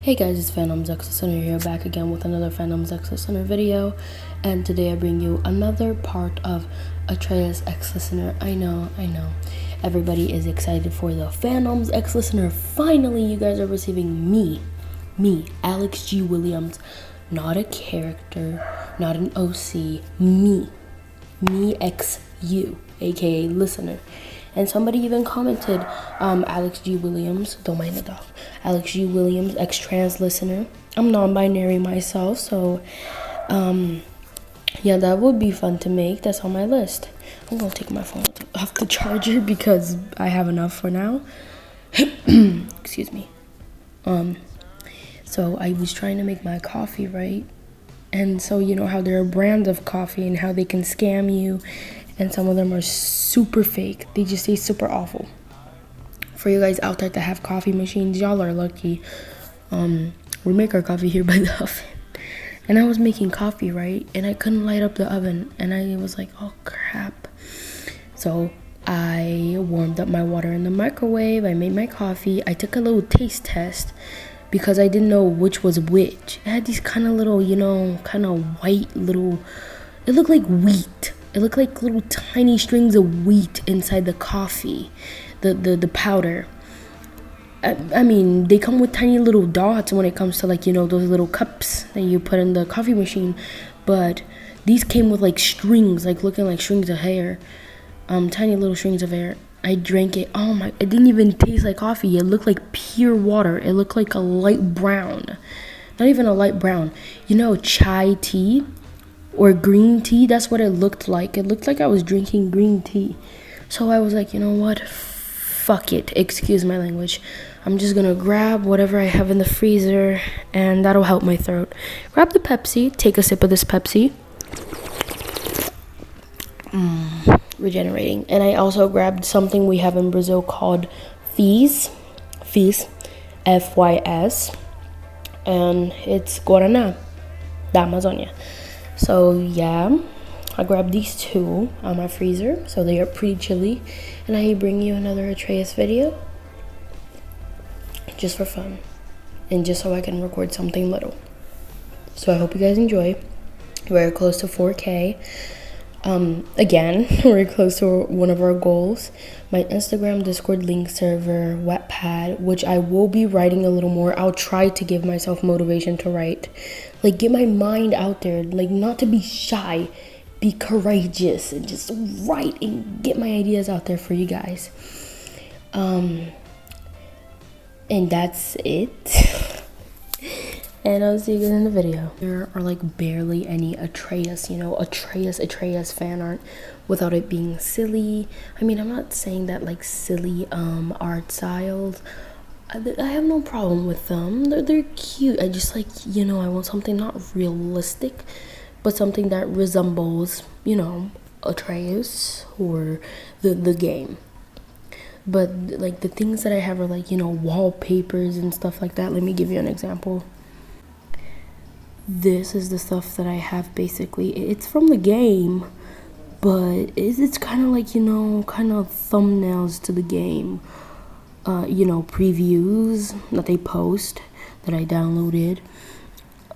Hey guys, it's Phantom's Exo Center here, back again with another Phantom's Exo Center video, and today I bring you another part of Atreus X Listener. I know, everybody is excited for the Phantom's X Listener. Finally, you guys are receiving me, Alex G. Williams, not a character, not an OC, me X U, aka Listener. And somebody even commented, Alex G. Williams, don't mind the dog, Alex G. Williams, X-Trans Listener. I'm non-binary myself, so, yeah, that would be fun to make. That's on my list. I'm gonna take my phone off the charger because I have enough for now. Excuse me. So I was trying to make my coffee, right? And so you know how there are brands of coffee and how they can scam you, and some of them are super fake. They just taste super awful. For you guys out there that have coffee machines, y'all are lucky. We make our coffee here by the oven. And I was making coffee, right? And I couldn't light up the oven. And I was like, oh crap. So I warmed up my water in the microwave. I made my coffee. I took a little taste test because I didn't know which was which. It had these kind of little, you know, kind of white little, it looked like wheat. It looked like little tiny strings of wheat inside the coffee, the powder. I mean, they come with tiny little dots when it comes to, like, you know, those little cups that you put in the coffee machine. But these came with like strings, like looking like strings of hair, tiny little strings of hair. I drank it. Oh my! It didn't even taste like coffee. It looked like pure water. It looked like a light brown, not even a light brown. You know, chai tea or green tea. That's what it looked like. It looked like I was drinking green tea. So I was like, you know what? Fuck it. Excuse my language. I'm just gonna grab whatever I have in the freezer, and that'll help my throat. Grab the Pepsi. Take a sip of this Pepsi. Regenerating. And I also grabbed something we have in Brazil called Fizz, F-Y-S, and it's Guaraná da Amazônia. So yeah, I grabbed these two on my freezer, so they are pretty chilly, and I bring you another Atreus video just for fun and just so I can record something little. So I hope you guys enjoy. We're close to 4K. Again, we're close to one of our goals. My Instagram, Discord link server, wattpad, which I will be writing a little more. I'll try to give myself motivation to write, like, get my mind out there, like, not to be shy, be courageous, and just write and get my ideas out there for you guys. And that's it. And I'll see you guys in the video. There are like barely any Atreus, you know, Atreus fan art without it being silly. I mean, I'm not saying that like silly art styles, I have no problem with them. They're cute. I just, like, you know, I want something not realistic, but something that resembles, you know, Atreus or the game. But like the things that I have are like, you know, wallpapers and stuff like that. Let me give you an example. This is the stuff that I have. Basically, it's from the game, but it's kind of like, you know, kind of thumbnails to the game, you know, previews that they post that I downloaded,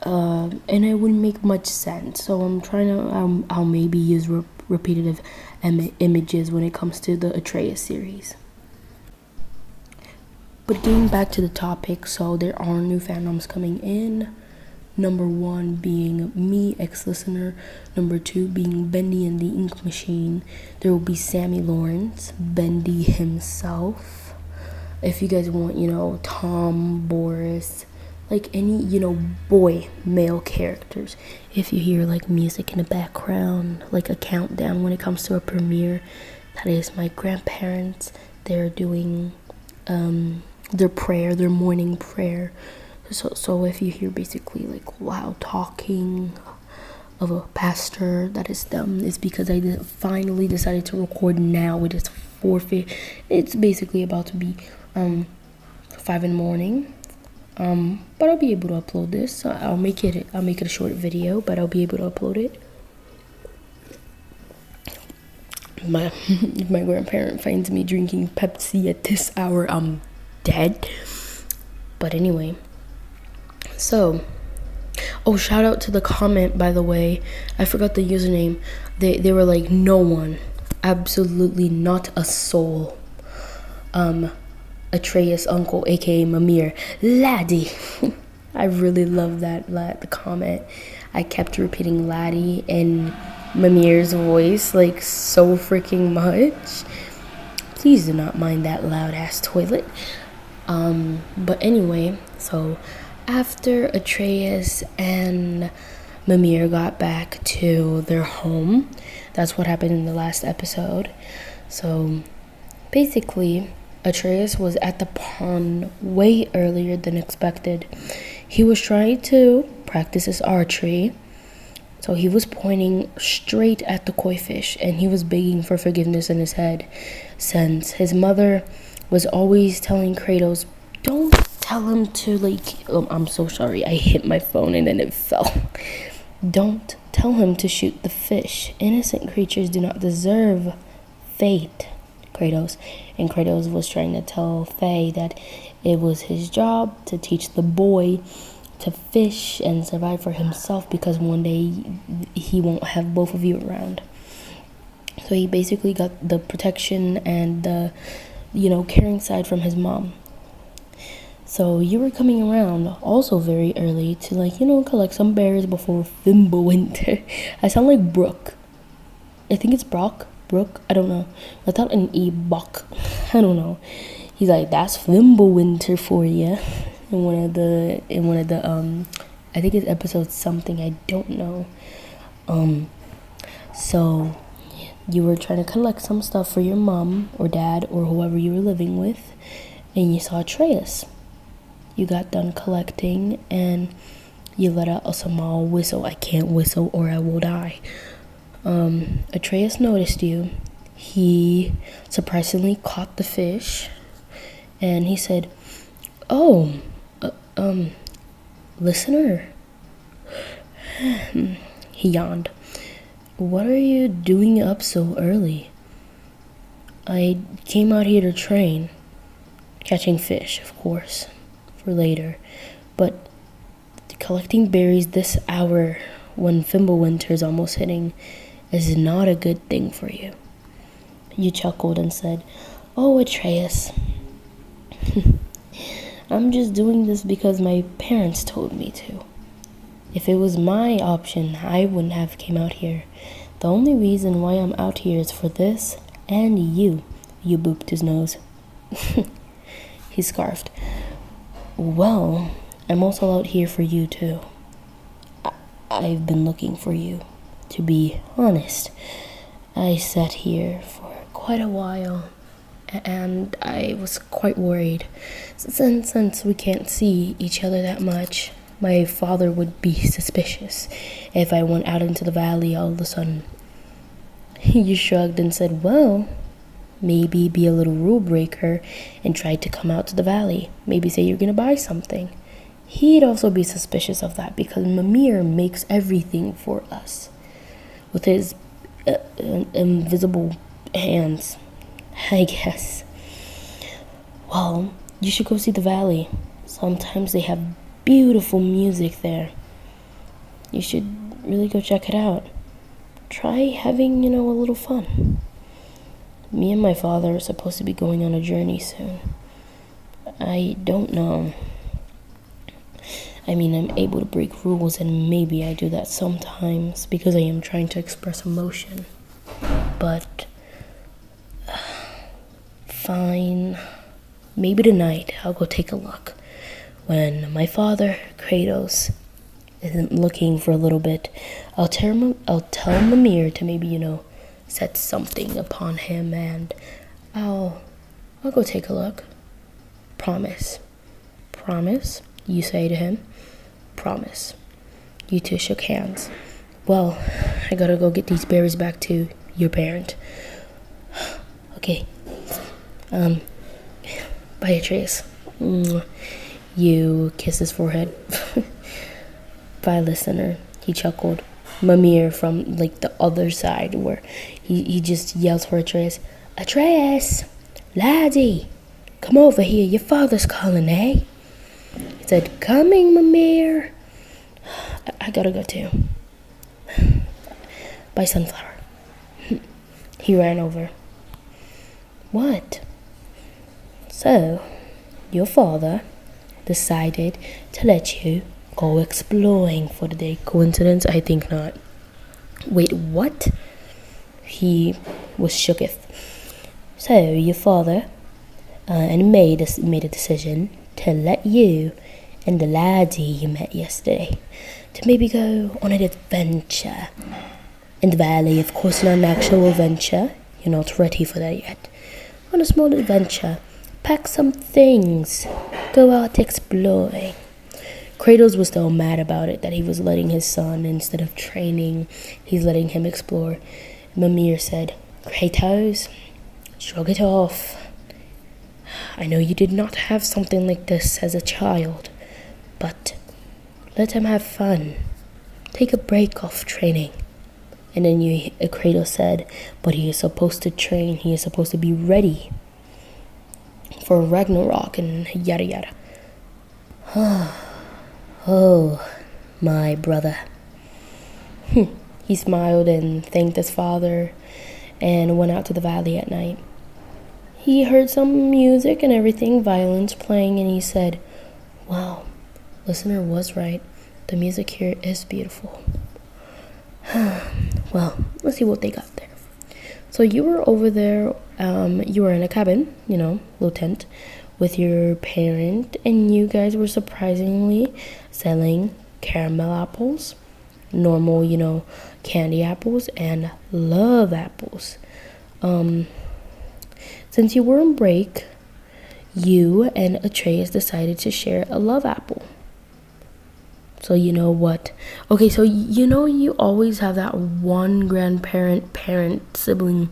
and it wouldn't make much sense, so I'm trying to I'll maybe use repetitive images when it comes to the Atreus series. But getting back to the topic, so there are new fandoms coming in. Number 1 being me, X-Listener. Number 2 being Bendy and the Ink Machine. There will be Sammy Lawrence, Bendy himself. If you guys want, you know, Tom, Boris, like any, you know, male characters. If you hear like music in the background, like a countdown when it comes to a premiere, that is my grandparents. They're doing their morning prayer. So if you hear basically like loud talking of a pastor, that is them. It's because I finally decided to record now. It is 4:50. It's basically about to be 5 in the morning. But I'll be able to upload this. I'll make it a short video, but I'll be able to upload it. If my grandparent finds me drinking Pepsi at this hour, I'm dead. But anyway, So, oh, shout out to the comment, by the way. I forgot the username. They were like, no one, absolutely not a soul. Atreus uncle, aka Mimir, laddie. I really love that comment. I kept repeating laddie in Mimir's voice like so freaking much. Please do not mind that loud ass toilet. But anyway, so after Atreus and Mimir got back to their home, that's what happened in the last episode. So basically, Atreus was at the pond way earlier than expected. He was trying to practice his archery, so he was pointing straight at the koi fish, and he was begging for forgiveness in his head, since his mother was always telling Kratos, don't tell him to I'm so sorry, I hit my phone and then it fell. Don't tell him to shoot the fish. Innocent creatures do not deserve fate, Kratos. And Kratos was trying to tell Faye that it was his job to teach the boy to fish and survive for himself, because one day he won't have both of you around. So he basically got the protection and the, caring side from his mom. So you were coming around also very early to collect some berries before Fimbulwinter. I sound like Brooke. I think it's Brooke, I don't know. I thought an E-Buck. I don't know. He's like, that's Fimbulwinter for you. In one of the I think it's episode something, I don't know. So you were trying to collect some stuff for your mom or dad or whoever you were living with, and you saw Atreus. You got done collecting and you let out a small whistle. I can't whistle or I will die. Atreus noticed you. He surprisingly caught the fish, and he said, oh, listener. He yawned. What are you doing up so early? I came out here to train. Catching fish, of course, for later. But collecting berries this hour when Fimbulwinter's almost hitting is not a good thing for you. You chuckled and said, oh, Atreus. I'm just doing this because my parents told me to. If it was my option, I wouldn't have came out here. The only reason why I'm out here is for this and you. You booped his nose. He scarfed. Well, I'm also out here for you too. I've been looking for you, to be honest. I sat here for quite a while, and I was quite worried. Since we can't see each other that much, my father would be suspicious if I went out into the valley all of a sudden. You shrugged and said, well, maybe be a little rule breaker and try to come out to the valley. Maybe say you're gonna buy something. He'd also be suspicious of that because Mimir makes everything for us with his invisible hands, I guess. Well, you should go see the valley. Sometimes they have beautiful music there. You should really go check it out. Try having, a little fun. Me and my father are supposed to be going on a journey soon. I don't know. I mean, I'm able to break rules, and maybe I do that sometimes because I am trying to express emotion. But, fine. Maybe tonight I'll go take a look. When my father, Kratos, isn't looking for a little bit, I'll tell Mimir to maybe, set something upon him, and I'll go take a look. Promise. Promise? You say to him. Promise. You two shook hands. Well, I gotta go get these berries back to your parent. Okay. Bye, Atreus. You kiss his forehead. Bye, listener. He chuckled. Mimir from the other side, where he just yells for Atreus. Atreus! Laddie! Come over here, your father's calling, eh? He said, "Coming, Mimir." I gotta go too. Bye, Sunflower. He ran over. What? So, your father decided to let you go exploring for the day. Coincidence? I think not. Wait, what? He was shooketh. So, your father made a decision to let you and the laddie you met yesterday to maybe go on an adventure in the valley. Of course, not an actual adventure. You're not ready for that yet. On a small adventure. Pack some things. Go out exploring. Kratos was still mad about it, that he was letting his son, instead of training, he's letting him explore. Mimir said, "Kratos, shrug it off. I know you did not have something like this as a child, but let him have fun. Take a break off training." And then Kratos said, "But he is supposed to train. He is supposed to be ready for Ragnarok and yada yada." Oh, my brother. He smiled and thanked his father and went out to the valley at night. He heard some music and everything, violins playing, and he said, "Wow, listener was right. The music here is beautiful." Well, let's see what they got there. So you were over there, you were in a cabin, little tent, with your parent, and you guys were surprisingly selling caramel apples, normal, candy apples, and love apples. Since you were on break, you and Atreus decided to share a love apple. So you know what? Okay, so you always have that one grandparent, parent, sibling,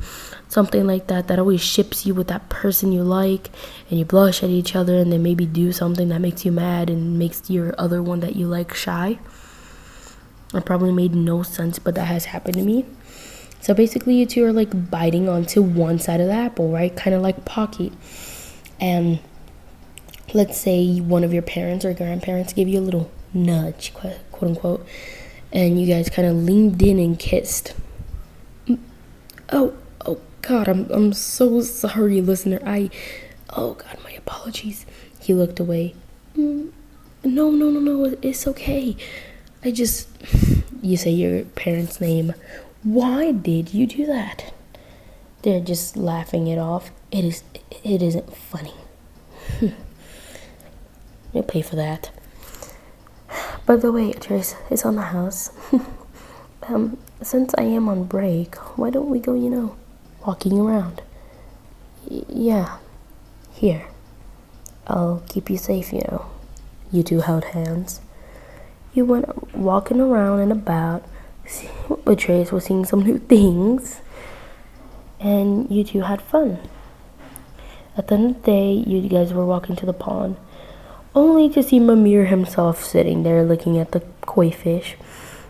something like that always ships you with that person you like, and you blush at each other, and they maybe do something that makes you mad and makes your other one that you like shy. It probably made no sense, but that has happened to me. So basically, you two are like biting onto one side of the apple, right? Kind of like Pocky. And let's say one of your parents or grandparents gave you a little nudge, quote unquote, and you guys kind of leaned in and kissed. Oh God, I'm so sorry, listener. Oh God, my apologies. He looked away. No, it's okay. You say your parents' name. Why did you do that? They're just laughing it off. It isn't funny. You'll pay for that. By the way, Atreus, it's on the house. Since I am on break, why don't we go, walking around? Yeah. Here. I'll keep you safe, You two held hands. You went walking around and about. Atreus was seeing some new things. And you two had fun. At the end of the day, you guys were walking to the pond, only to see Mimir himself sitting there looking at the koi fish.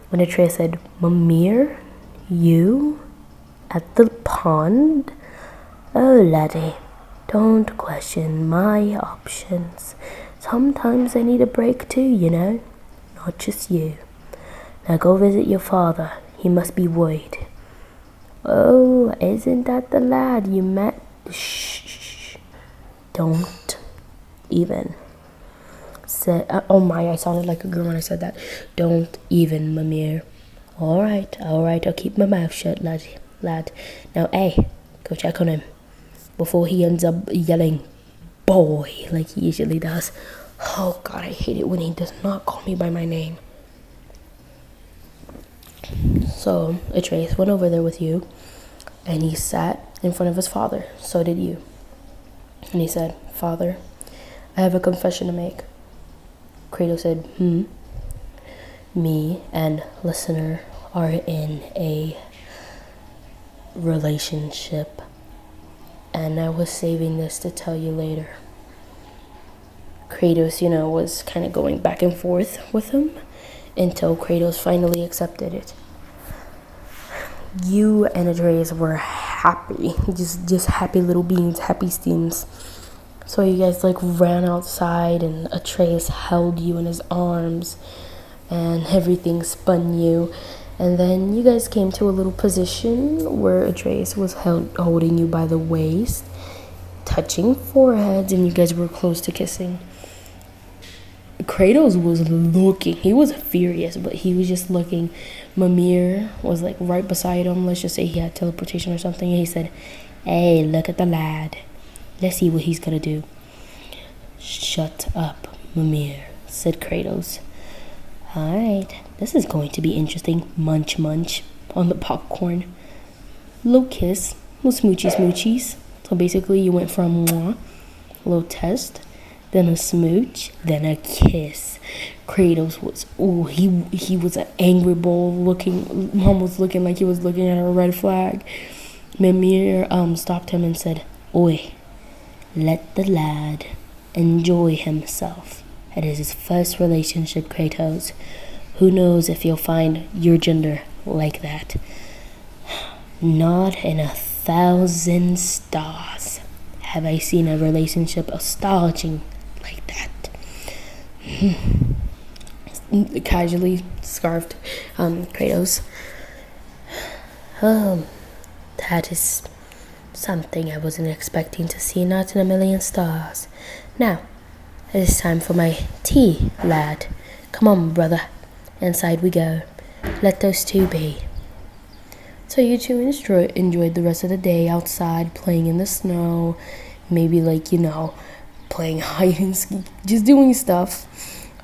When Atreus said, "Mimir, you at the pond? Oh, laddie, don't question my options. Sometimes I need a break too, not just you. Now go visit your father. He must be worried." "Oh, isn't that the lad you met?" Shh. Don't even say. Oh my, I sounded like a girl when I said that. Don't even, Mimir. All right, I'll keep my mouth shut, lad. Now, hey, go check on him before he ends up yelling "boy" like he usually does. Oh God, I hate it when he does not call me by my name. So Atreus went over there with you, and he sat in front of his father. So did you. And he said, "Father, I have a confession to make." Kratos said, "Me and listener are in a relationship, and I was saving this to tell you later." Kratos, was kind of going back and forth with him until Kratos finally accepted it. You and Atreus were happy, just happy little beings, happy steams. So you guys like ran outside and Atreus held you in his arms and everything spun you. And then you guys came to a little position where Atreus was holding you by the waist, touching foreheads, and you guys were close to kissing. Kratos was looking. He was furious, but he was just looking. Mimir was like right beside him. Let's just say he had teleportation or something. And he said, "Hey, look at the lad. Let's see what he's gonna do." "Shut up, Mimir," said Kratos. "Alright, this is going to be interesting." Munch, munch on the popcorn. Little kiss, little smoochy smoochies. So basically you went from mwah, a little test, then a smooch, then a kiss. Kratos was, he was an angry bull looking, almost looking like he was looking at a red flag. Mimir stopped him and said, "Oi, let the lad enjoy himself. It is his first relationship, Kratos. Who knows if you'll find your gender like that. Not in 1,000 stars have I seen a relationship astonishing like that." Casually scarfed Kratos. That is something I wasn't expecting to see, not in 1,000,000 stars. Now, it is time for my tea, lad. Come on, brother. Inside we go. Let those two be. So you two enjoyed the rest of the day outside, playing in the snow, maybe like, playing hide and seek, just doing stuff.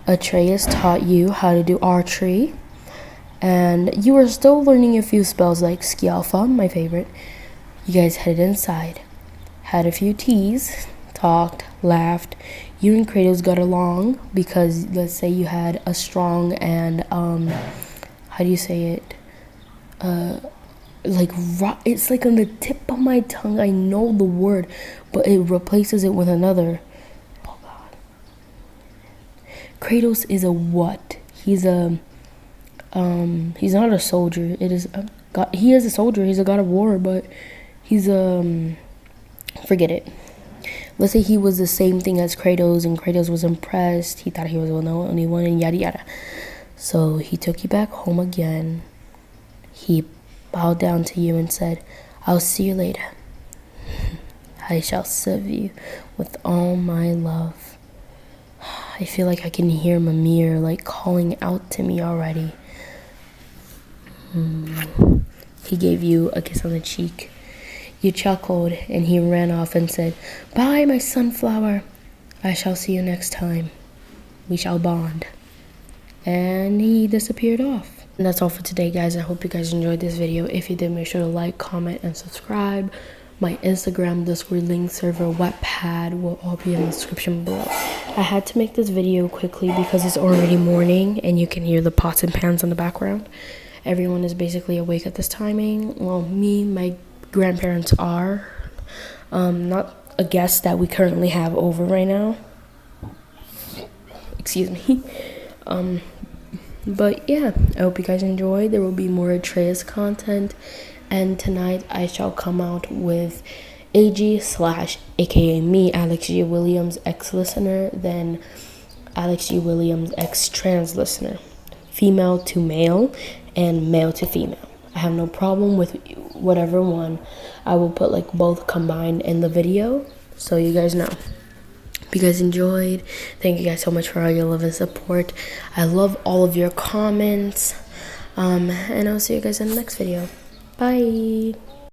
Atreus taught you how to do archery, and you were still learning a few spells like Skjalfa, my favorite. You guys headed inside, had a few teas, talked, laughed. You and Kratos got along because, let's say you had a strong and how do you say it? It's like on the tip of my tongue. I know the word, but it replaces it with another. Oh God. Kratos is a what? He's a he's not a soldier. It is a god. He is a soldier. He's a god of war, but he's forget it. Let's say he was the same thing as Kratos, and Kratos was impressed. He thought he was the only one, and yada yada. So he took you back home again. He bowed down to you and said, "I'll see you later. I shall serve you with all my love." I feel like I can hear Mimir like calling out to me already. He gave you a kiss on the cheek. You chuckled, and he ran off and said, "Bye, my sunflower. I shall see you next time. We shall bond." And he disappeared off. And that's all for today, guys. I hope you guys enjoyed this video. If you did, make sure to like, comment, and subscribe. My Instagram, Discord link, server, wattpad will all be in the description below. I had to make this video quickly because it's already morning, and you can hear the pots and pans in the background. Everyone is basically awake at this timing. Well, me, my grandparents are. Not a guest that we currently have over right now. Excuse me. But yeah, I hope you guys enjoyed. There will be more Atreus content, and tonight I shall come out with AG/aka me, Alex G. Williams, ex-listener, then Alex G. Williams, ex-trans listener. Female to male and male to female. I have no problem with whatever one. I will put like both combined in the video so you guys know. Hope you guys enjoyed. Thank you guys so much for all your love and support. I love all of your comments. And I'll see you guys in the next video. Bye.